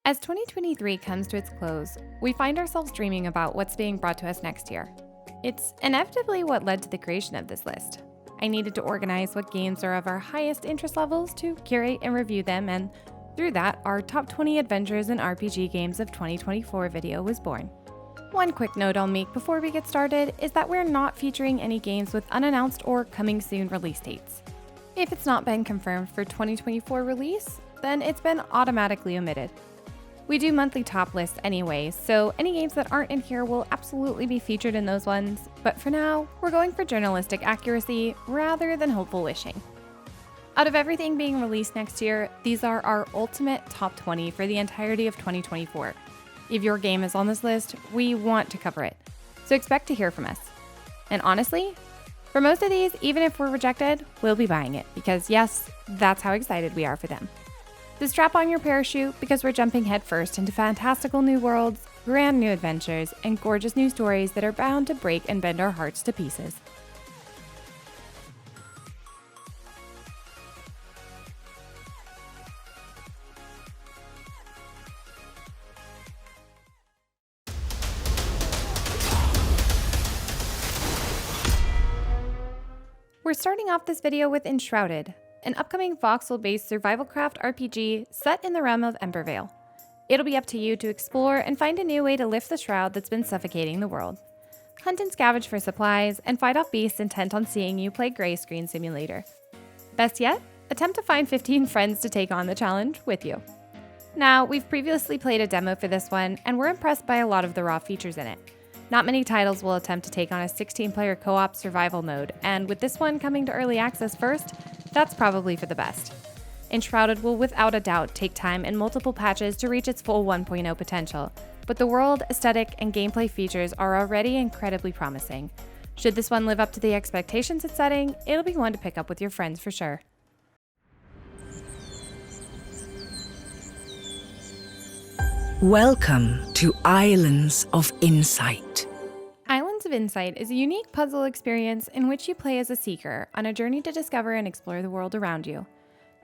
As 2023 comes to its close, we find ourselves dreaming about what's being brought to us next year. It's inevitably what led to the creation of this list. I needed to organize what games are of our highest interest levels to curate and review them, and through that, our top 20 adventures and RPG games of 2024 video was born. One quick note I'll make before we get started is that we're not featuring any games with unannounced or coming soon release dates. If it's not been confirmed for 2024 release, then it's been automatically omitted. We do monthly top lists anyway, so any games that aren't in here will absolutely be featured in those ones, but for now, we're going for journalistic accuracy rather than hopeful wishing. Out of everything being released next year, these are our ultimate top 20 for the entirety of 2024. If your game is on this list, we want to cover it, so expect to hear from us. And honestly, for most of these, even if we're rejected, we'll be buying it, because yes, that's how excited we are for them. So strap on your parachute because we're jumping headfirst into fantastical new worlds, grand new adventures, and gorgeous new stories that are bound to break and bend our hearts to pieces. We're starting off this video with Enshrouded, an upcoming voxel-based survivalcraft RPG set in the realm of Embervale. It'll be up to you to explore and find a new way to lift the shroud that's been suffocating the world. Hunt and scavenge for supplies, and fight off beasts intent on seeing you play Gray Screen Simulator. Best yet, attempt to find 15 friends to take on the challenge with you. Now, we've previously played a demo for this one, and we're impressed by a lot of the raw features in it. Not many titles will attempt to take on a 16-player co-op survival mode, and with this one coming to early access first, that's probably for the best. Enshrouded will without a doubt take time and multiple patches to reach its full 1.0 potential, but the world, aesthetic, and gameplay features are already incredibly promising. Should this one live up to the expectations it's setting, it'll be one to pick up with your friends for sure. Welcome to Islands of Insight. Islands of Insight is a unique puzzle experience in which you play as a seeker on a journey to discover and explore the world around you.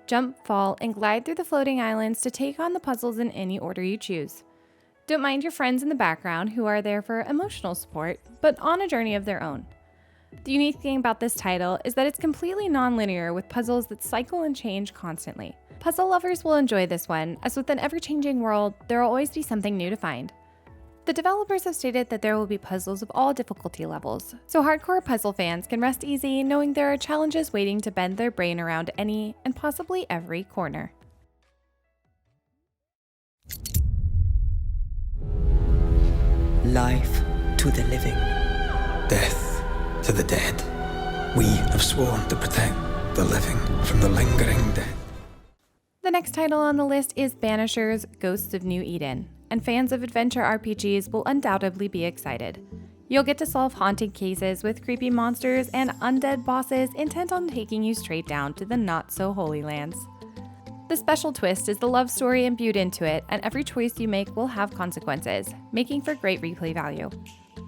Jump, fall, and glide through the floating islands to take on the puzzles in any order you choose. Don't mind your friends in the background who are there for emotional support, but on a journey of their own. The unique thing about this title is that it's completely non-linear with puzzles that cycle and change constantly. Puzzle lovers will enjoy this one, as with an ever-changing world, there will always be something new to find. The developers have stated that there will be puzzles of all difficulty levels, so hardcore puzzle fans can rest easy knowing there are challenges waiting to bend their brain around any and possibly every corner. Life to the living. Death to the dead. We have sworn to protect the living from the lingering dead. The next title on the list is Banishers, Ghosts of New Eden, and fans of adventure RPGs will undoubtedly be excited. You'll get to solve haunting cases with creepy monsters and undead bosses intent on taking you straight down to the not-so-holy lands. The special twist is the love story imbued into it, and every choice you make will have consequences, making for great replay value.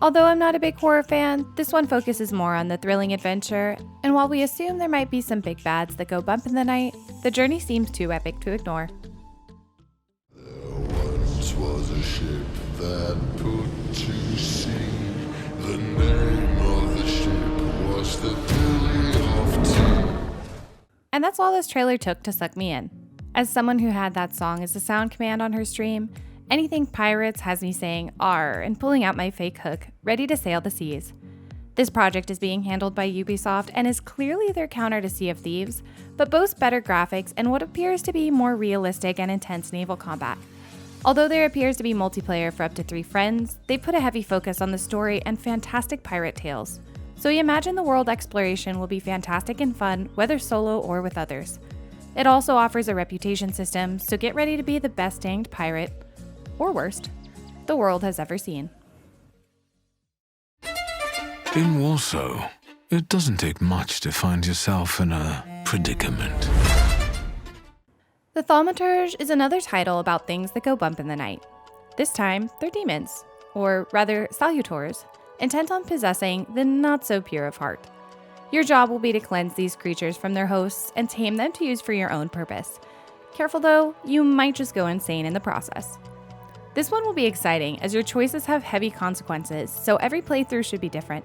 Although I'm not a big horror fan, this one focuses more on the thrilling adventure, and while we assume there might be some big bads that go bump in the night, the journey seems too epic to ignore. There once was a ship that put to sea. The name of the ship was the Billy of Tea. And that's all this trailer took to suck me in. As someone who had that song as a sound command on her stream, anything pirates has me saying "arr" and pulling out my fake hook, ready to sail the seas. This project is being handled by Ubisoft and is clearly their counter to Sea of Thieves, but boasts better graphics and what appears to be more realistic and intense naval combat. Although there appears to be multiplayer for up to 3 friends, they put a heavy focus on the story and fantastic pirate tales. So you imagine the world exploration will be fantastic and fun, whether solo or with others. It also offers a reputation system, so get ready to be the best danged pirate, or worst, the world has ever seen. In Warsaw, it doesn't take much to find yourself in a predicament. The Thaumaturge is another title about things that go bump in the night. This time, they're demons, or rather salutors, intent on possessing the not-so-pure of heart. Your job will be to cleanse these creatures from their hosts and tame them to use for your own purpose. Careful though, you might just go insane in the process. This one will be exciting as your choices have heavy consequences, so every playthrough should be different.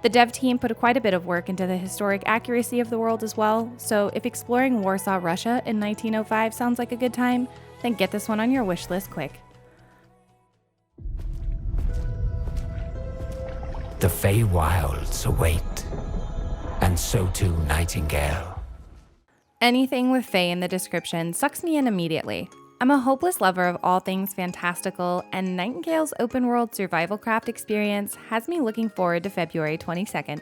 The dev team put quite a bit of work into the historic accuracy of the world as well, so if exploring Warsaw, Russia in 1905 sounds like a good time, then get this one on your wish list quick. The Feywilds await, and so too Nightingale. Anything with Fae in the description sucks me in immediately. I'm a hopeless lover of all things fantastical, and Nightingale's open-world survival craft experience has me looking forward to February 22nd.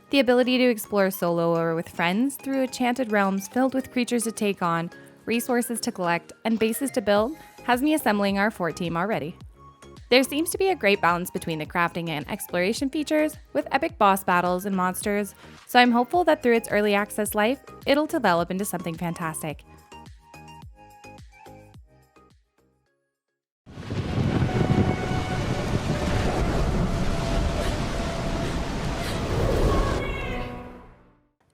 The ability to explore solo or with friends through enchanted realms filled with creatures to take on, resources to collect, and bases to build has me assembling our fort team already. There seems to be a great balance between the crafting and exploration features, with epic boss battles and monsters, so I'm hopeful that through its early access life, it'll develop into something fantastic.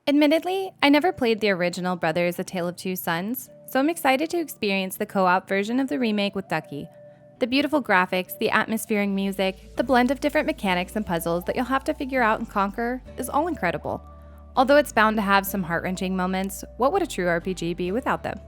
Admittedly, I never played the original Brothers: A Tale of Two Sons, so I'm excited to experience the co-op version of the remake with Ducky. The beautiful graphics, the atmospheric music, the blend of different mechanics and puzzles that you'll have to figure out and conquer is all incredible. Although it's bound to have some heart-wrenching moments, what would a true RPG be without them?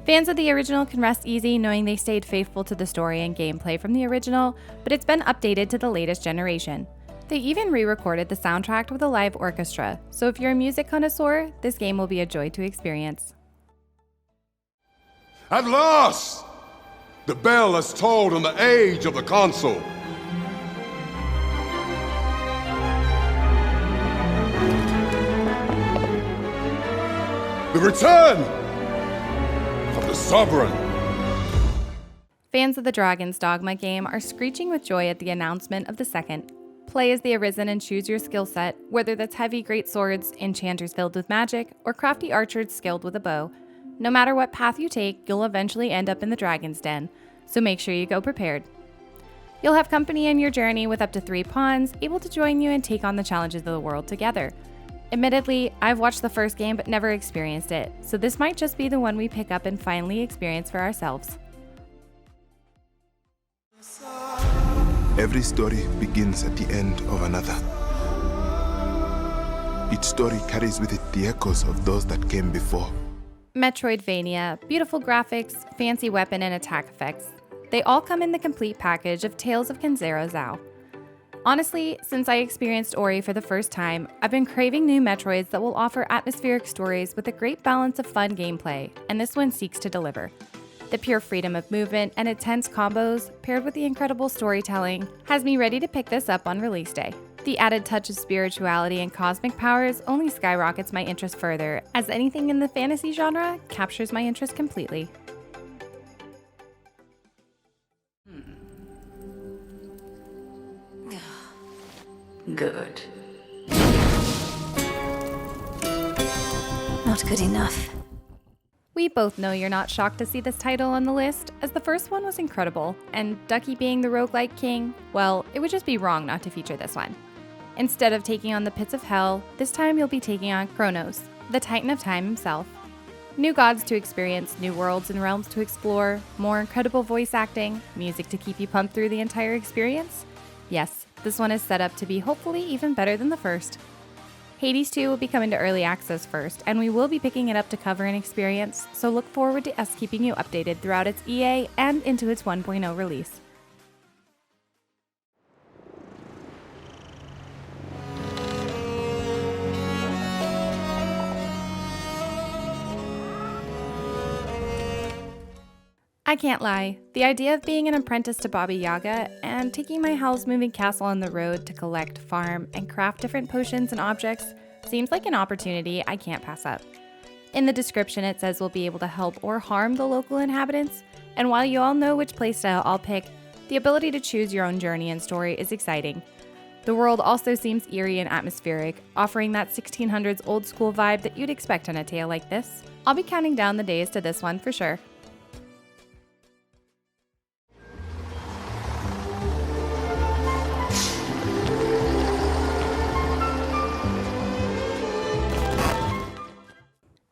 Fans of the original can rest easy knowing they stayed faithful to the story and gameplay from the original, but it's been updated to the latest generation. They even re-recorded the soundtrack with a live orchestra, so if you're a music connoisseur, this game will be a joy to experience. At last! The bell has tolled on the age of the console. The return of the Sovereign. Fans of the Dragon's Dogma game are screeching with joy at the announcement of the second. Play as the Arisen and choose your skill set, whether that's heavy great swords, enchanters filled with magic, or crafty archers skilled with a bow. No matter what path you take, you'll eventually end up in the Dragon's Den, so make sure you go prepared. You'll have company in your journey with up to 3 pawns, able to join you and take on the challenges of the world together. Admittedly, I've watched the first game but never experienced it, so this might just be the one we pick up and finally experience for ourselves. Every story begins at the end of another. Each story carries with it the echoes of those that came before. Metroidvania, beautiful graphics, fancy weapon and attack effects. They all come in the complete package of Tales of Kenzera Zao. Honestly, since I experienced Ori for the first time, I've been craving new Metroids that will offer atmospheric stories with a great balance of fun gameplay, and this one seeks to deliver. The pure freedom of movement and intense combos, paired with the incredible storytelling, has me ready to pick this up on release day. The added touch of spirituality and cosmic powers only skyrockets my interest further, as anything in the fantasy genre captures my interest completely. Good. Not good enough. We both know you're not shocked to see this title on the list, as the first one was incredible, and Ducky being the roguelike king, well, it would just be wrong not to feature this one. Instead of taking on the pits of hell, this time you'll be taking on Kronos, the Titan of Time himself. New gods to experience, new worlds and realms to explore, more incredible voice acting, music to keep you pumped through the entire experience. Yes, this one is set up to be hopefully even better than the first. Hades 2 will be coming to early access first, and we will be picking it up to cover and experience, so look forward to us keeping you updated throughout its EA and into its 1.0 release. I can't lie, the idea of being an apprentice to Baba Yaga and taking my hell's moving castle on the road to collect, farm, and craft different potions and objects seems like an opportunity I can't pass up. In the description it says we'll be able to help or harm the local inhabitants, and while you all know which playstyle I'll pick, the ability to choose your own journey and story is exciting. The world also seems eerie and atmospheric, offering that 1600s old school vibe that you'd expect on a tale like this. I'll be counting down the days to this one for sure.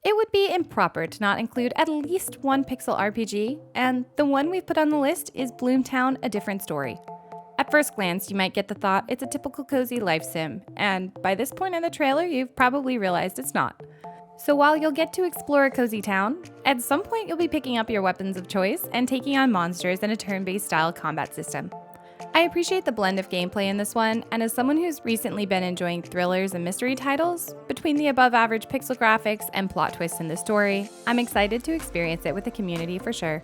It would be improper to not include at least one pixel RPG, and the one we've put on the list is Bloomtown: A Different Story. At first glance, you might get the thought it's a typical cozy life sim, and by this point in the trailer, you've probably realized it's not. So while you'll get to explore a cozy town, at some point you'll be picking up your weapons of choice and taking on monsters in a turn-based style combat system. I appreciate the blend of gameplay in this one, and as someone who's recently been enjoying thrillers and mystery titles, between the above-average pixel graphics and plot twists in the story, I'm excited to experience it with the community for sure.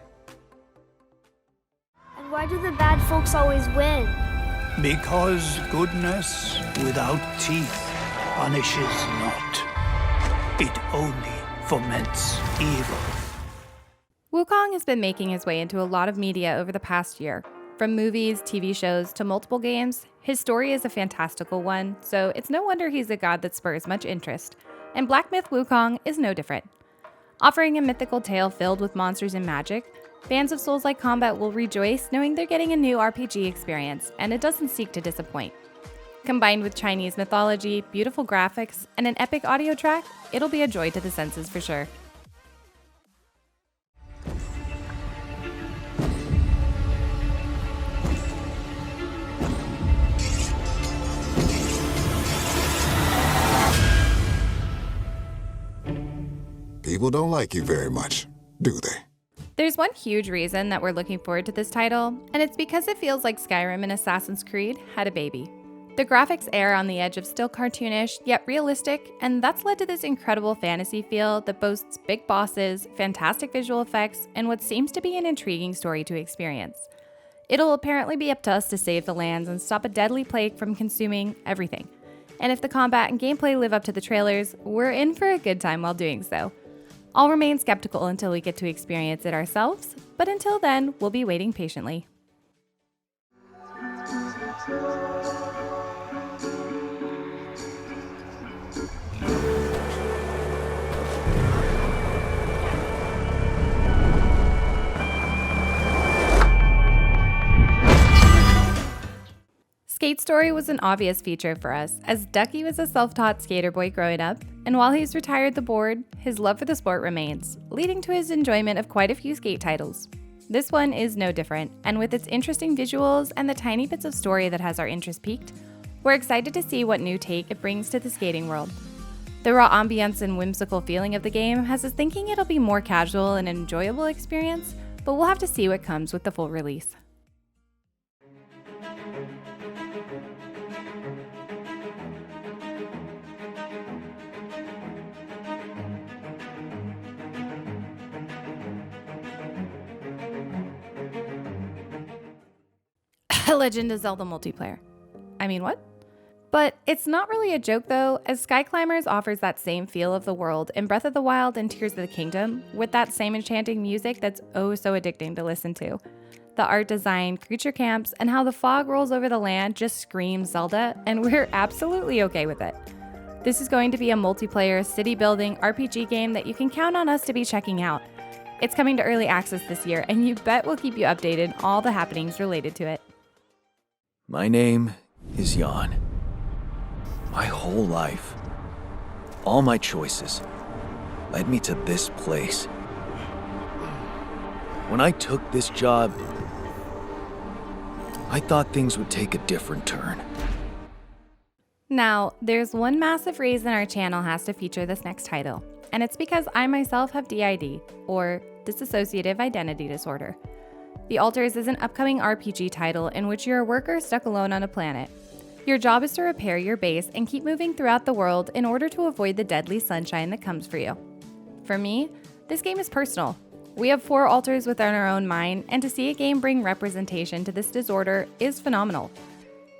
And why do the bad folks always win? Because goodness without teeth punishes not. It only foments evil. Wukong has been making his way into a lot of media over the past year. From movies, TV shows, to multiple games, his story is a fantastical one, so it's no wonder he's a god that spurs much interest. And Black Myth Wukong is no different. Offering a mythical tale filled with monsters and magic, fans of Souls-like combat will rejoice knowing they're getting a new RPG experience, and it doesn't seek to disappoint. Combined with Chinese mythology, beautiful graphics, and an epic audio track, it'll be a joy to the senses for sure. People don't like you very much, do they? There's one huge reason that we're looking forward to this title, and it's because it feels like Skyrim and Assassin's Creed had a baby. The graphics err on the edge of still cartoonish, yet realistic, and that's led to this incredible fantasy feel that boasts big bosses, fantastic visual effects, and what seems to be an intriguing story to experience. It'll apparently be up to us to save the lands and stop a deadly plague from consuming everything. And if the combat and gameplay live up to the trailers, we're in for a good time while doing so. I'll remain skeptical until we get to experience it ourselves, but until then, we'll be waiting patiently. Skate Story was an obvious feature for us, as Ducky was a self-taught skater boy growing up, and while he's retired the board, his love for the sport remains, leading to his enjoyment of quite a few skate titles. This one is no different, and with its interesting visuals and the tiny bits of story that has our interest piqued, we're excited to see what new take it brings to the skating world. The raw ambience and whimsical feeling of the game has us thinking it'll be more casual and enjoyable experience, but we'll have to see what comes with the full release. Legend of Zelda multiplayer. I mean, what? But it's not really a joke though, as Skyclimbers offers that same feel of the world in Breath of the Wild and Tears of the Kingdom, with that same enchanting music that's oh so addicting to listen to. The art design, creature camps, and how the fog rolls over the land just screams Zelda, and we're absolutely okay with it. This is going to be a multiplayer, city-building RPG game that you can count on us to be checking out. It's coming to early access this year, and you bet we'll keep you updated on all the happenings related to it. My name is Jan. My whole life, all my choices, led me to this place. When I took this job, I thought things would take a different turn. Now, there's one massive reason our channel has to feature this next title, and it's because I myself have DID, or Dissociative Identity Disorder. The Altars is an upcoming RPG title in which you're a worker stuck alone on a planet. Your job is to repair your base and keep moving throughout the world in order to avoid the deadly sunshine that comes for you. For me, this game is personal. We have 4 altars within our own mind, and to see a game bring representation to this disorder is phenomenal.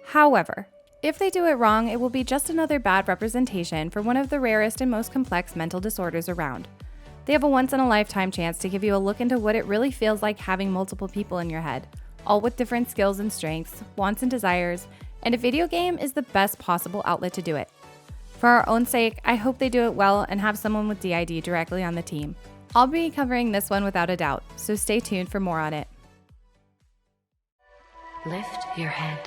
However, if they do it wrong, it will be just another bad representation for one of the rarest and most complex mental disorders around. They have a once-in-a-lifetime chance to give you a look into what it really feels like having multiple people in your head, all with different skills and strengths, wants and desires, and a video game is the best possible outlet to do it. For our own sake, I hope they do it well and have someone with DID directly on the team. I'll be covering this one without a doubt, so stay tuned for more on it. Lift your head.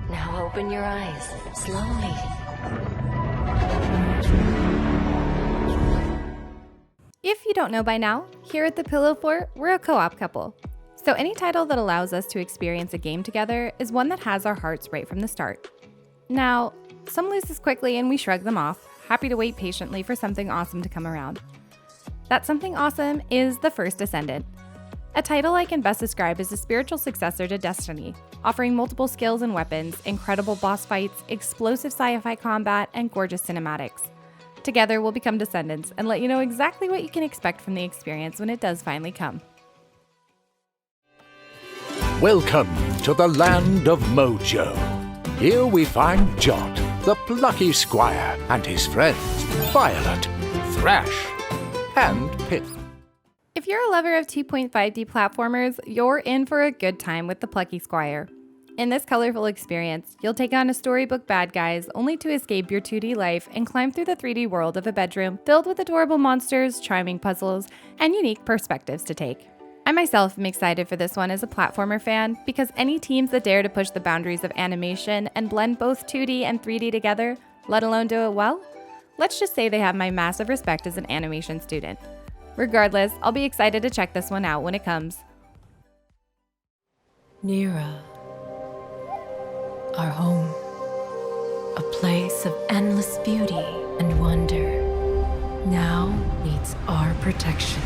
Now Now open your eyes, slowly. If you don't know by now, here at the Pillow Fort, we're a co-op couple. So any title that allows us to experience a game together is one that has our hearts right from the start. Now, some lose us quickly and we shrug them off, happy to wait patiently for something awesome to come around. That something awesome is the First Descendant, a title I can best describe as a spiritual successor to Destiny, offering multiple skills and weapons, incredible boss fights, explosive sci-fi combat, and gorgeous cinematics. Together we'll become Descendants and let you know exactly what you can expect from the experience when it does finally come. Welcome to the land of Mojo. Here we find Jot, the Plucky Squire, and his friends, Violet, Thrash, and Pip. If you're a lover of 2.5D platformers, you're in for a good time with the Plucky Squire. In this colorful experience, you'll take on a storybook bad guys only to escape your 2D life and climb through the 3D world of a bedroom filled with adorable monsters, charming puzzles, and unique perspectives to take. I myself am excited for this one as a platformer fan because any teams that dare to push the boundaries of animation and blend both 2D and 3D together, let alone do it well, let's just say they have my massive respect as an animation student. Regardless, I'll be excited to check this one out when it comes. Nera. Our home. A place of endless beauty and wonder. Now needs our protection.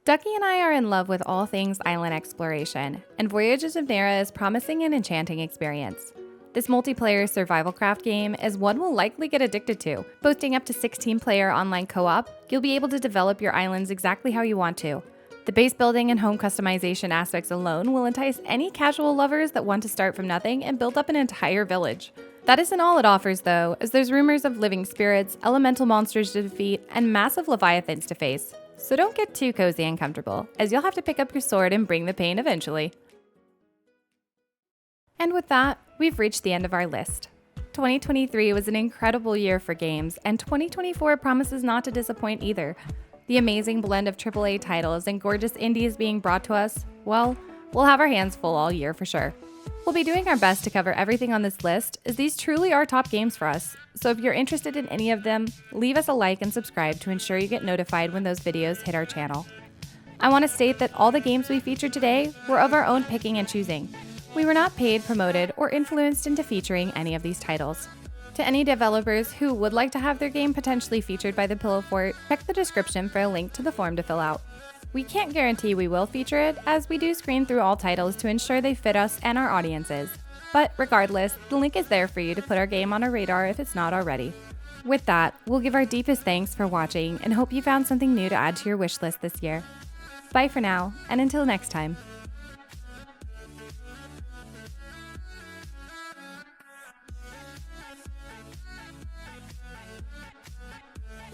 Ducky and I are in love with all things island exploration, and Voyagers of Nera is promising an enchanting experience. This multiplayer survival craft game is one we'll likely get addicted to. Boasting up to 16-player online co-op, you'll be able to develop your islands exactly how you want to. The base building and home customization aspects alone will entice any casual lovers that want to start from nothing and build up an entire village. That isn't all it offers though, as there's rumors of living spirits, elemental monsters to defeat, and massive leviathans to face. So don't get too cozy and comfortable, as you'll have to pick up your sword and bring the pain eventually. And with that, we've reached the end of our list. 2023 was an incredible year for games, and 2024 promises not to disappoint either. The amazing blend of AAA titles and gorgeous indies being brought to us, well, we'll have our hands full all year for sure. We'll be doing our best to cover everything on this list, as these truly are top games for us. So if you're interested in any of them, leave us a like and subscribe to ensure you get notified when those videos hit our channel. I want to state that all the games we featured today were of our own picking and choosing. We were not paid, promoted, or influenced into featuring any of these titles. To any developers who would like to have their game potentially featured by the Pillow Fort, check the description for a link to the form to fill out. We can't guarantee we will feature it, as we do screen through all titles to ensure they fit us and our audiences. But regardless, the link is there for you to put our game on our radar if it's not already. With that, we'll give our deepest thanks for watching and hope you found something new to add to your wish list this year. Bye for now, and until next time.